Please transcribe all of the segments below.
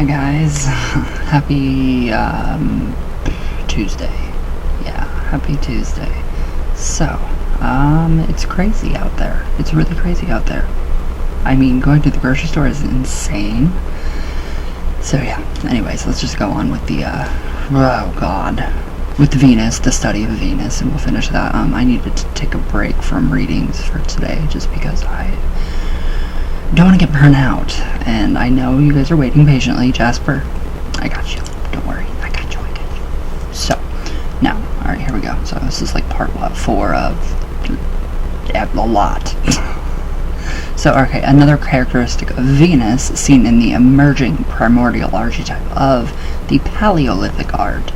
Hi guys, happy Tuesday. Yeah, happy Tuesday. So, it's crazy out there. It's really crazy out there. I mean, going to the grocery store is insane. So yeah, anyways, let's just go on with the, with Venus, the study of Venus, and we'll finish that. I needed to take a break from readings for today, just because I don't want to get burnt out, and I know you guys are waiting patiently. Jasper, I got you. Don't worry, I got you. So, now, alright, here we go. So this is like part 4 of a lot. So, okay, another characteristic of Venus seen in the emerging primordial archetype of the Paleolithic art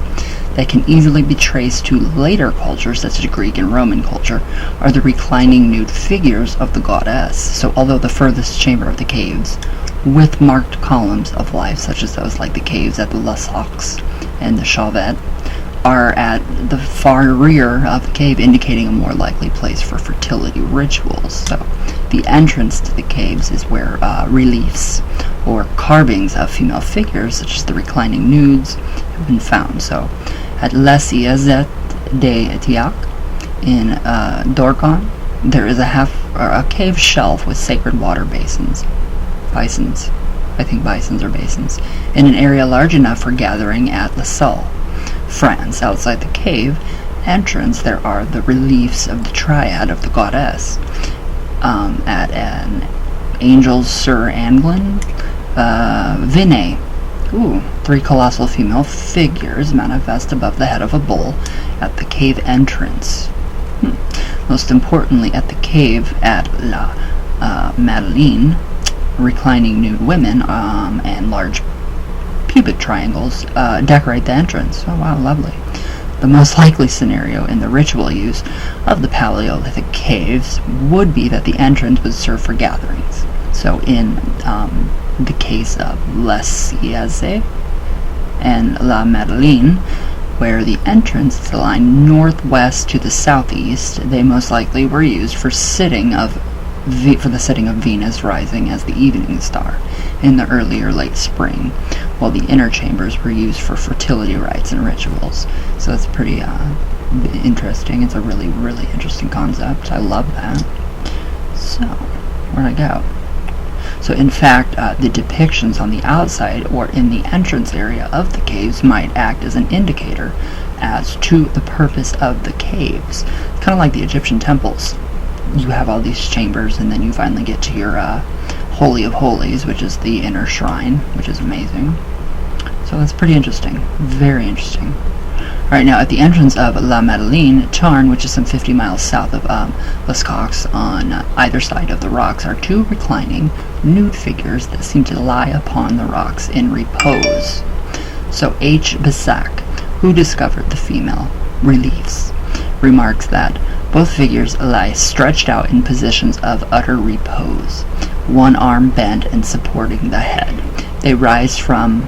that can easily be traced to later cultures, such as Greek and Roman culture, are the reclining nude figures of the goddess. So although the furthest chamber of the caves, with marked columns of life, such as those like the caves at the Lasaux and the Chauvet, are at the far rear of the cave, indicating a more likely place for fertility rituals. So the entrance to the caves is where reliefs or carvings of female figures, such as the reclining nudes, have been found. So at Les Iazet de Etiac in Dorgon, there is a cave shelf with sacred water bisons, I think bisons or basins, in an area large enough for gathering at La Salle, France. Outside the cave entrance, there are the reliefs of the triad of the goddess, at an Angel's Sur Anglin, Vinay. 3 colossal female figures manifest above the head of a bull at the cave entrance. Most importantly, at the cave at La Madeleine, reclining nude women and large pubic triangles decorate the entrance. Oh wow, lovely. The most likely scenario in the ritual use of the Paleolithic caves would be that the entrance would serve for gatherings. So in the case of Les Iazet and La Madeleine, where the entrance is aligned northwest to the southeast, they most likely were used for the sitting of Venus rising as the evening star in the early or late spring, while the inner chambers were used for fertility rites and rituals. So it's pretty interesting. It's a really, really interesting concept. I love that. So, where'd I go? So in fact, the depictions on the outside or in the entrance area of the caves might act as an indicator as to the purpose of the caves. It's kind of like the Egyptian temples. You have all these chambers, and then you finally get to your Holy of Holies, which is the inner shrine, which is amazing. So that's pretty interesting. Very interesting. Alright, now at the entrance of La Madeleine, Tarn, which is some 50 miles south of Lascaux, on either side of the rocks, are 2 reclining nude figures that seem to lie upon the rocks in repose. So H. Bissac, who discovered the female reliefs, remarks that both figures lie stretched out in positions of utter repose, one arm bent and supporting the head. They rise from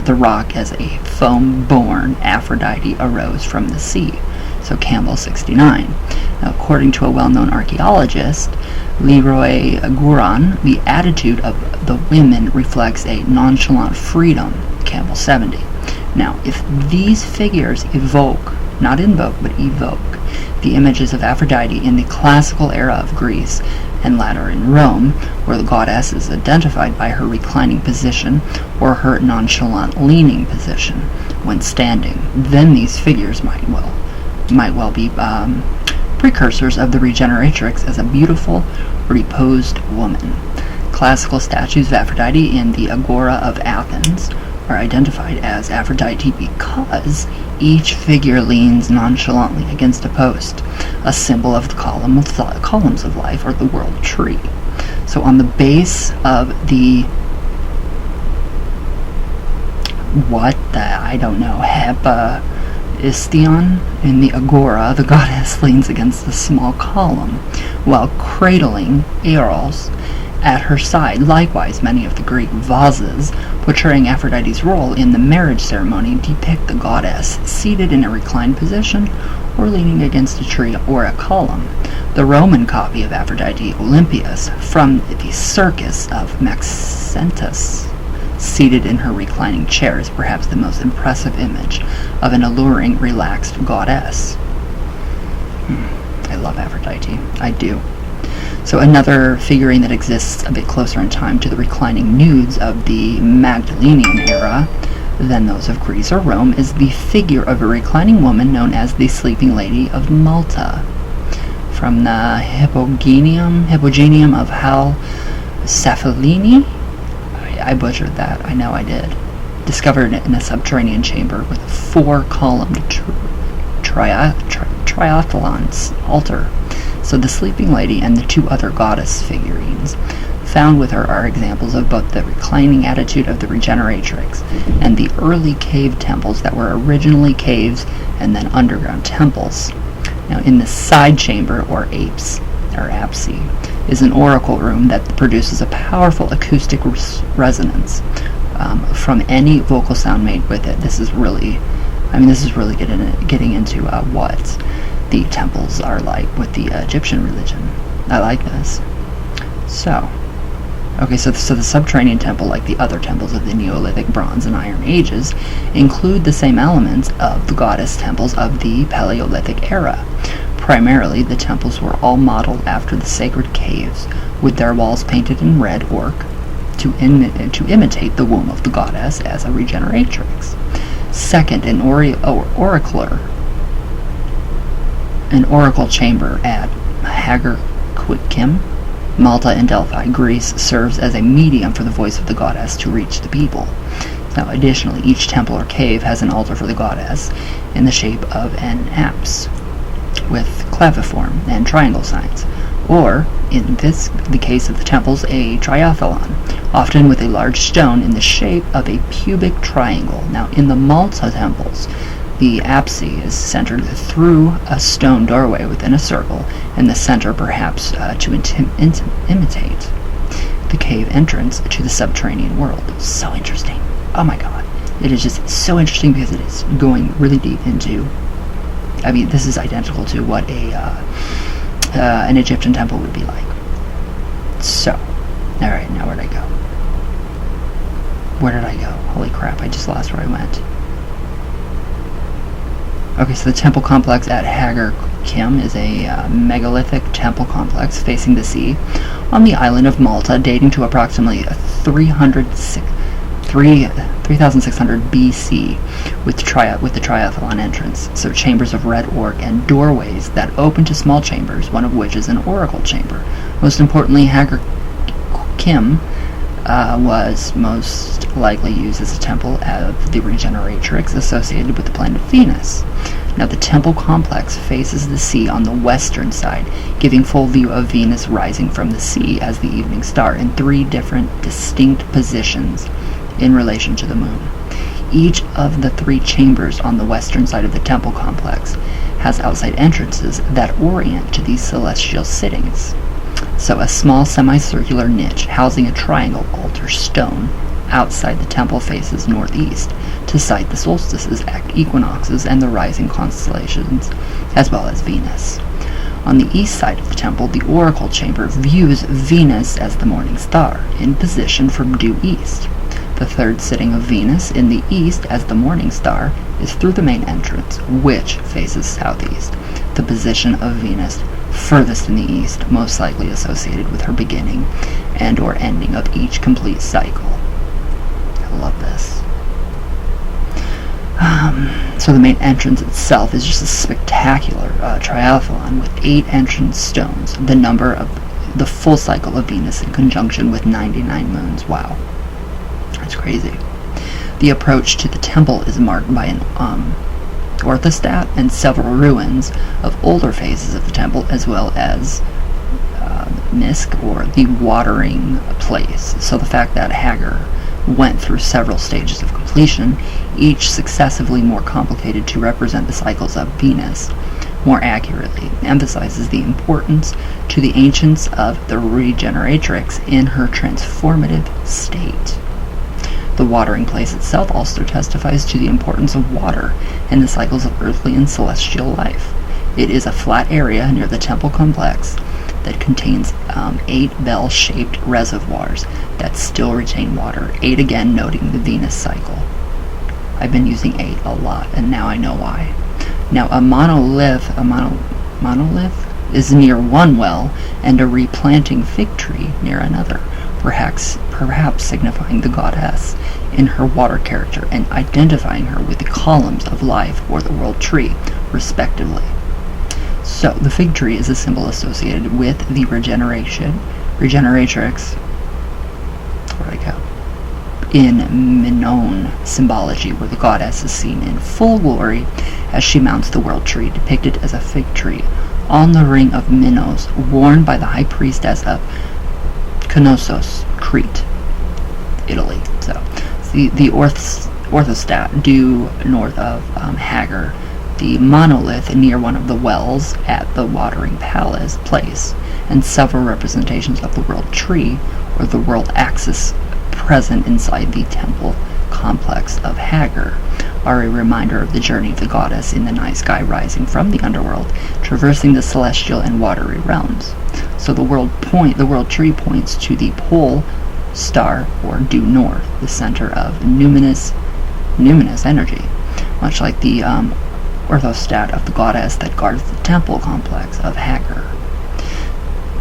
the rock as a foam-born Aphrodite arose from the sea. So Campbell 69. Now, according to a well-known archaeologist, Leroy Gouron, the attitude of the women reflects a nonchalant freedom. Campbell 70. Now, if these figures evoke, not invoke, but evoke, the images of Aphrodite in the classical era of Greece and later in Rome, where the goddess is identified by her reclining position or her nonchalant leaning position when standing, then these figures might well be precursors of the regeneratrix as a beautiful, reposed woman. Classical statues of Aphrodite in the Agora of Athens are identified as Aphrodite because each figure leans nonchalantly against a post, a symbol of the columns of life, or the world tree. So on the base of the Hephaestion in the Agora, the goddess leans against a small column while cradling Eros at her side. Likewise, many of the Greek vases portraying Aphrodite's role in the marriage ceremony depict the goddess seated in a reclined position or leaning against a tree or a column. The Roman copy of Aphrodite Olympias from the Circus of Maxentus seated in her reclining chair, is perhaps the most impressive image of an alluring, relaxed goddess. I love Aphrodite. I do. So another figurine that exists a bit closer in time to the reclining nudes of the Magdalenian era than those of Greece or Rome is the figure of a reclining woman known as the Sleeping Lady of Malta, from the Hypogenium of Hal Safalini. I butchered that, I know I did. Discovered in a subterranean chamber with a 4-columned triathlon's altar. So the Sleeping Lady and the 2 other goddess figurines found with her are examples of both the reclining attitude of the Regeneratrix and the early cave temples that were originally caves and then underground temples. Now, in the side chamber, or apse, is an oracle room that produces a powerful acoustic resonance from any vocal sound made with it. This is really getting into what the temples are like with the Egyptian religion. I like this. So the Subterranean Temple, like the other temples of the Neolithic, Bronze, and Iron Ages, include the same elements of the goddess temples of the Paleolithic era. Primarily, the temples were all modeled after the sacred caves, with their walls painted in red ochre to imitate the womb of the goddess as a regeneratrix. Second, an oracle chamber at Haggar Kim, Malta, and Delphi, Greece, serves as a medium for the voice of the goddess to reach the people. Now, additionally, each temple or cave has an altar for the goddess in the shape of an apse, with claviform and triangle signs, or, in the case of the temples, a triathlon, often with a large stone in the shape of a cubic triangle. Now, in the Malta temples, the apse is centered through a stone doorway within a circle, and the center perhaps to imitate the cave entrance to the subterranean world. So interesting. Oh my god. It is just so interesting because it is going really deep into... I mean, this is identical to what an Egyptian temple would be like. So, alright, now where'd I go? Where did I go? Holy crap, I just lost where I went. Okay, so the temple complex at Haggar Kim is a megalithic temple complex facing the sea on the island of Malta, dating to approximately 3600 BC with the triathlon entrance. So chambers of red ochre and doorways that open to small chambers, one of which is an oracle chamber. Most importantly, Haggar Kim was most likely used as a temple of the Regeneratrix associated with the planet of Venus. Now, the temple complex faces the sea on the western side, giving full view of Venus rising from the sea as the evening star in 3 different distinct positions in relation to the moon. Each of the 3 chambers on the western side of the temple complex has outside entrances that orient to these celestial sittings. So a small semicircular niche housing a triangle altar stone outside the temple faces northeast to cite the solstices, equinoxes, and the rising constellations, as well as Venus. On the east side of the temple, the oracle chamber views Venus as the morning star, in position from due east. The 3rd sitting of Venus in the east as the morning star is through the main entrance, which faces southeast. The position of Venus furthest in the east, most likely associated with her beginning and or ending of each complete cycle. I love this. So the main entrance itself is just a spectacular triathlon with 8 entrance stones, the number of the full cycle of Venus in conjunction with 99 moons. Wow. That's crazy. The approach to the temple is marked by an orthostat and several ruins of older phases of the temple, as well as Misk, or the watering place. So the fact that Haggar went through several stages of completion, each successively more complicated to represent the cycles of Venus more accurately, emphasizes the importance to the ancients of the Regeneratrix in her transformative state. The watering place itself also testifies to the importance of water in the cycles of earthly and celestial life. It is a flat area near the temple complex that contains 8 bell-shaped reservoirs that still retain water, 8 again noting the Venus cycle. I've been using 8 a lot, and now I know why. Now, a monolith is near one well, and a replanting fig tree near another, perhaps signifying the goddess in her water character and identifying her with the columns of life or the world tree, respectively. So, the fig tree is a symbol associated with the regeneratrix, where'd I go? In Minoan symbology, where the goddess is seen in full glory as she mounts the world tree, depicted as a fig tree on the ring of Minos, worn by the high priestess of Knossos, Crete, Italy. So, the orthostat due north of Haggar, the monolith near one of the wells at the watering place, and several representations of the world tree or the world axis present inside the temple complex of Haggar are a reminder of the journey of the goddess in the night sky, rising from the underworld, traversing the celestial and watery realms. So the world tree points to the pole star or due north, the center of numinous energy, much like the orthostat of the goddess that guards the temple complex of Haggar.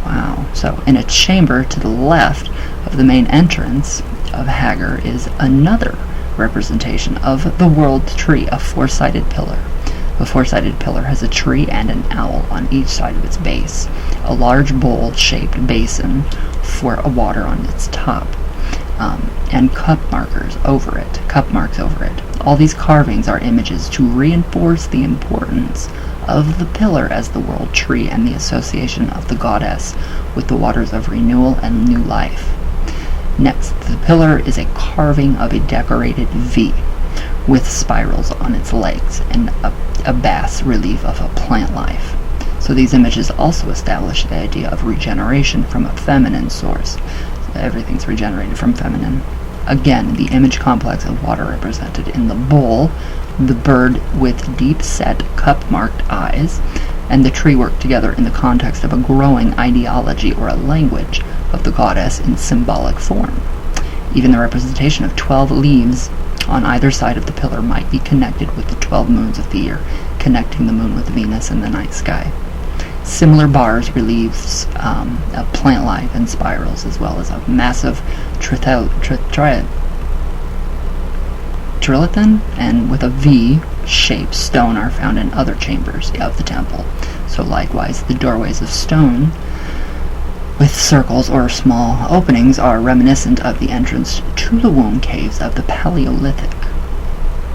Wow. So in a chamber to the left of the main entrance of Haggar is another representation of the world tree, a four-sided pillar. The four-sided pillar has a tree and an owl on each side of its base, a large bowl-shaped basin for water on its top, and cup marks over it. All these carvings are images to reinforce the importance of the pillar as the world tree and the association of the goddess with the waters of renewal and new life. Next, the pillar is a carving of a decorated V with spirals on its legs and a bas relief of a plant life. So these images also establish the idea of regeneration from a feminine source. Everything's regenerated from feminine. Again, the image complex of water represented in the bowl, the bird with deep-set, cup-marked eyes, and the tree work together in the context of a growing ideology or a language of the goddess in symbolic form. Even the representation of 12 leaves on either side of the pillar might be connected with the 12 moons of the year, connecting the moon with Venus in the night sky. Similar bars reliefs of plant life and spirals, as well as a massive trilithon and with a V-shaped stone are found in other chambers of the temple. So likewise, the doorways of stone with circles or small openings are reminiscent of the entrance to the womb caves of the Paleolithic.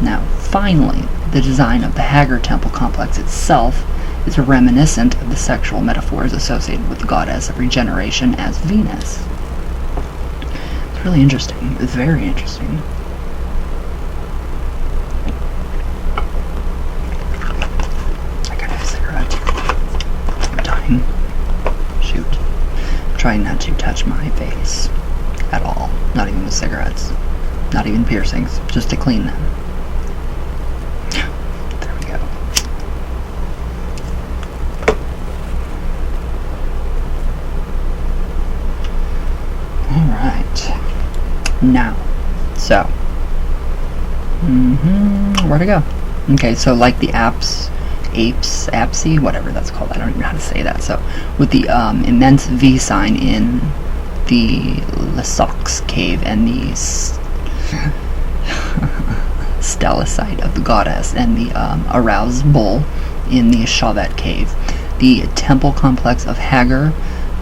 Now, finally, the design of the Haggar temple complex itself is reminiscent of the sexual metaphors associated with the goddess of regeneration as Venus. It's really interesting. It's very interesting. I gotta have a cigarette. I'm dying. Shoot. I'm trying not to touch my face at all. Not even with cigarettes. Not even piercings. Just to clean them. Now, so, where to go? Okay, so like the apse, whatever that's called, I don't even know how to say that. So, with the immense V sign in the Lesox cave and the stalactite of the goddess and the aroused bull in the Chauvet cave, the temple complex of Haggar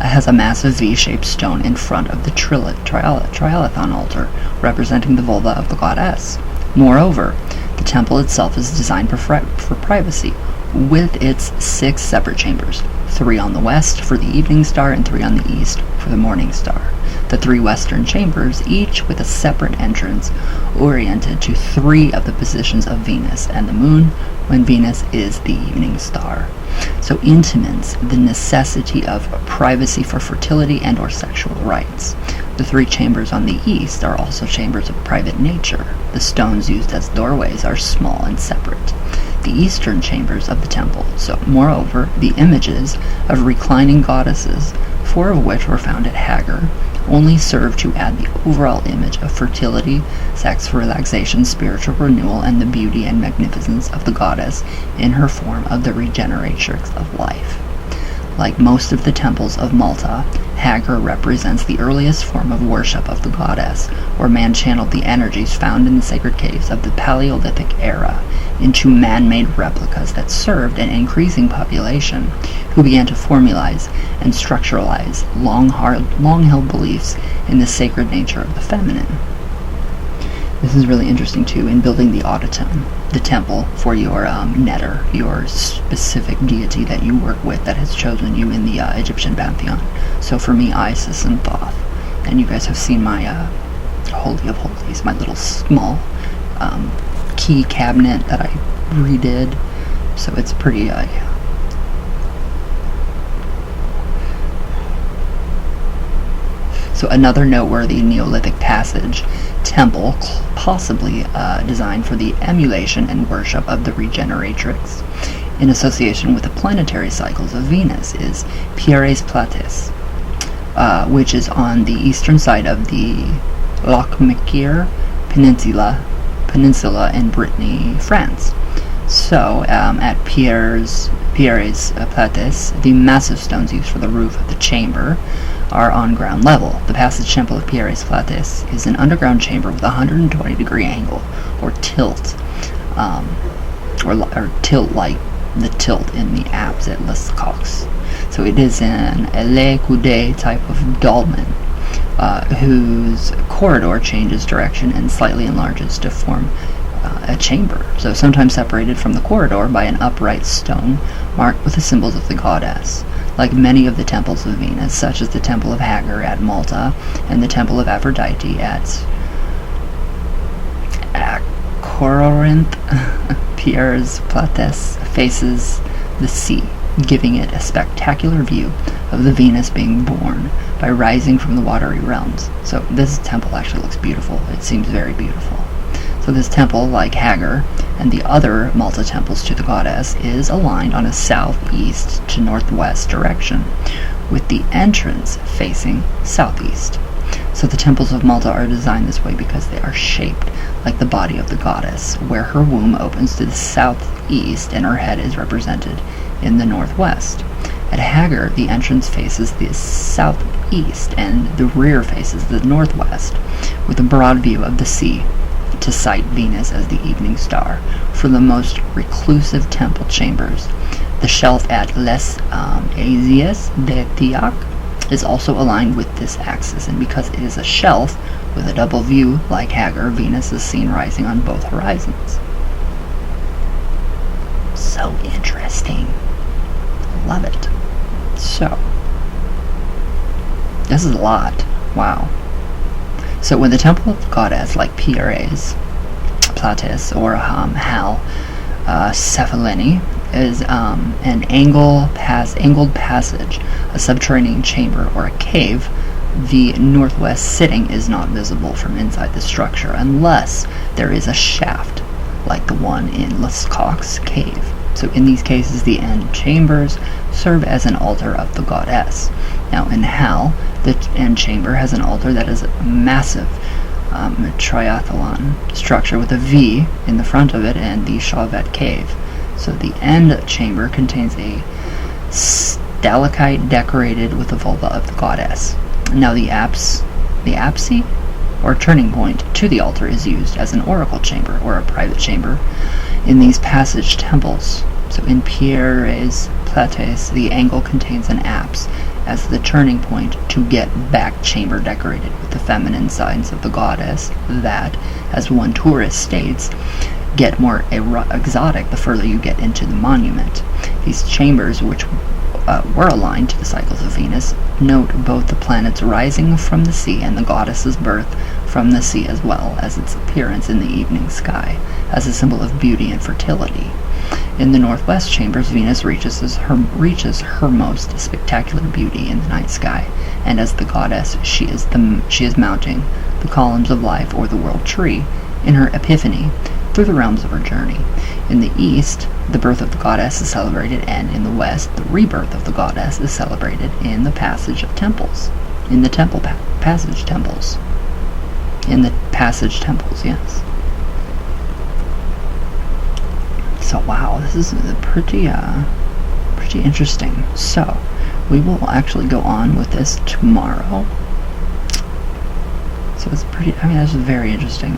has a massive V-shaped stone in front of the trilithon altar, representing the vulva of the goddess. Moreover, the temple itself is designed for privacy, with its 6 separate chambers, 3 on the west for the evening star and 3 on the east for the morning star. The 3 western chambers, each with a separate entrance, oriented to 3 of the positions of Venus and the moon, when Venus is the evening star. So intimates the necessity of privacy for fertility and or sexual rights. The 3 chambers on the east are also chambers of private nature. The stones used as doorways are small and separate. The eastern chambers of the temple, so moreover, the images of reclining goddesses, 4 of which were found at Haggar, only serve to add the overall image of fertility, sex relaxation, spiritual renewal, and the beauty and magnificence of the goddess in her form of the regeneratrix of life. Like most of the temples of Malta, Haggar represents the earliest form of worship of the goddess, where man channeled the energies found in the sacred caves of the Paleolithic era into man-made replicas that served an increasing population, who began to formalize and structuralize long-held beliefs in the sacred nature of the feminine. This is really interesting too, in building the auditum, the temple for your netter, your specific deity that you work with that has chosen you in the Egyptian pantheon. So for me, Isis and Thoth. And you guys have seen my Holy of Holies, my little small key cabinet that I redid. So it's pretty, yeah. So another noteworthy Neolithic passage, temple, possibly designed for the emulation and worship of the regeneratrix, in association with the planetary cycles of Venus, is Pierres Plates, which is on the eastern side of the Lac Méquier Peninsula in Brittany, France. So, at Pierres Plates, the massive stones used for the roof of the chamber are on ground level. The passage temple of Pierres Plates is an underground chamber with a 120-degree angle, or tilt, or tilt like the tilt in the apse at Les Coqs. So it is an Le Coude type of dolmen, whose corridor changes direction and slightly enlarges to form a chamber, so sometimes separated from the corridor by an upright stone marked with the symbols of the goddess. Like many of the temples of Venus, such as the Temple of Haggar at Malta and the Temple of Aphrodite at Corinth, Pierres Plates faces the sea, giving it a spectacular view of the Venus being born by rising from the watery realms. So this temple actually looks beautiful. It seems very beautiful. So this temple, like Haggar and the other Malta temples to the goddess, is aligned on a southeast to northwest direction, with the entrance facing southeast. So the temples of Malta are designed this way because they are shaped like the body of the goddess, where her womb opens to the southeast and her head is represented in the northwest. At Haggar, the entrance faces the southeast and the rear faces the northwest, with a broad view of the sea to cite Venus as the evening star. For the most reclusive temple chambers, the shelf at Les Azies de Thiac is also aligned with this axis, and because it is a shelf with a double view like Haggar, Venus is seen rising on both horizons. So interesting. Love it. So, this is a lot. Wow. So when the temple of the goddess, like Pierres Plates or Hal Cephaleni, is an angled passage, a subterranean chamber, or a cave, the northwest sitting is not visible from inside the structure unless there is a shaft, like the one in Les Coqs cave. So in these cases, the end chambers serve as an altar of the goddess. Now in Hal, the end chamber has an altar that is a massive triathlon structure with a V in the front of it and the Chauvet cave. So the end chamber contains a stalactite decorated with the vulva of the goddess. Now the apse or turning point to the altar is used as an oracle chamber or a private chamber in these passage temples. So in Pierres Plates, the angle contains an apse as the turning point to get back chamber decorated with the feminine signs of the goddess that, as one tourist states, get more exotic the further you get into the monument. These chambers, which were aligned to the cycles of Venus. Note both the planet's rising from the sea and the goddess's birth from the sea, as well as its appearance in the evening sky as a symbol of beauty and fertility. In the northwest chambers, Venus reaches her most spectacular beauty in the night sky, and as the goddess, she is mounting the columns of life, or the world tree, in her epiphany through the realms of her journey. In the east, the birth of the goddess is celebrated, and in the west, the rebirth of the goddess is celebrated in the passage of temples. In the passage temples. In the passage temples, yes. So wow, this is pretty interesting. So we will actually go on with this tomorrow. So it's pretty, I mean, that's very interesting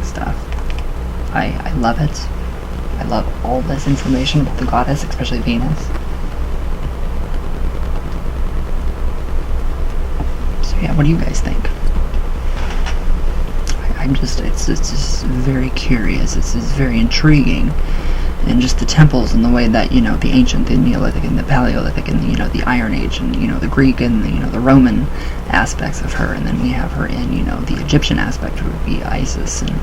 stuff. I love it. I love all this information about the goddess, especially Venus. So yeah, what do you guys think? It's just very curious. It's very intriguing, and just the temples and the way that, you know, the ancient, the Neolithic, and the Paleolithic, and, you know, the Iron Age, and, you know, the Greek, and the, you know, the Roman aspects of her, and then we have her in, you know, the Egyptian aspect, which would be Isis, and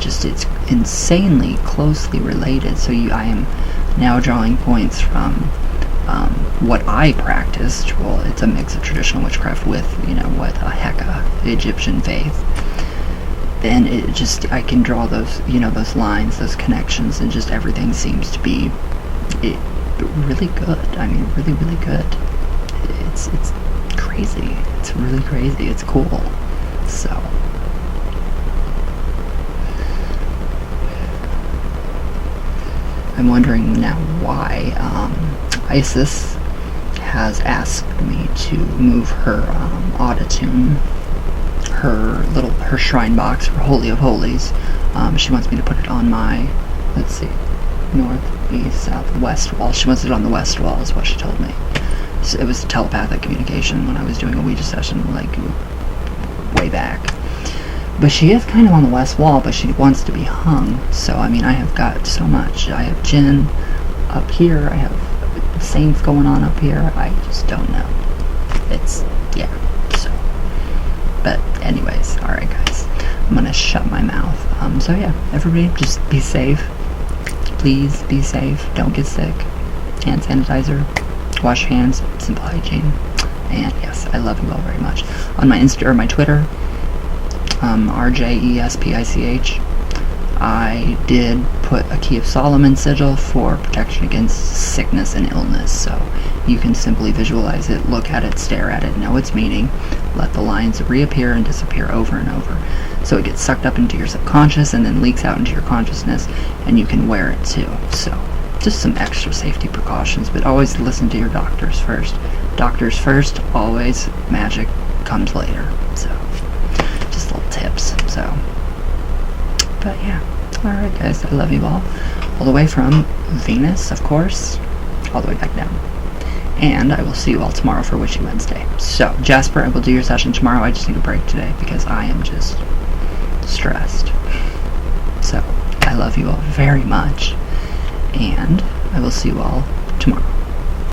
just it's insanely closely related. So I am now drawing points from what I practiced. Well, it's a mix of traditional witchcraft with, you know, what Haggar, the Egyptian faith. Then it just, I can draw those, you know, those lines, those connections, and just everything seems to be really good. I mean, really, really good. It's crazy. It's really crazy. It's cool. So I'm wondering now why Isis has asked me to move her Auditum, her shrine box, her Holy of Holies. She wants me to put it on my, let's see, north, east, south, west wall. She wants it on the west wall, is what she told me. So it was telepathic communication when I was doing a Ouija session, like, way back. But she is kind of on the west wall, but she wants to be hung. So, I mean, I have got so much. I have Jinn up here. I have saints going on up here. I just don't know. It's, yeah, so. But anyways, alright guys, I'm gonna shut my mouth. So yeah, everybody just be safe. Please be safe. Don't get sick. Hand sanitizer. Wash your hands. Simple hygiene. And yes, I love you all very much. On my Insta or my Twitter, rjespich, I did put a Key of Solomon sigil for protection against sickness and illness. So you can simply visualize it, look at it, stare at it, know its meaning, let the lines reappear and disappear over and over. So it gets sucked up into your subconscious and then leaks out into your consciousness, and you can wear it too. So just some extra safety precautions, but always listen to your doctors first. Doctors first, always. Magic comes later. So just little tips. So, but yeah, alright guys, I love you all the way from Venus, of course, all the way back down. And I will see you all tomorrow for Witchy Wednesday. So, Jasper, I will do your session tomorrow. I just need a break today because I am just stressed. So, I love you all very much, and I will see you all tomorrow.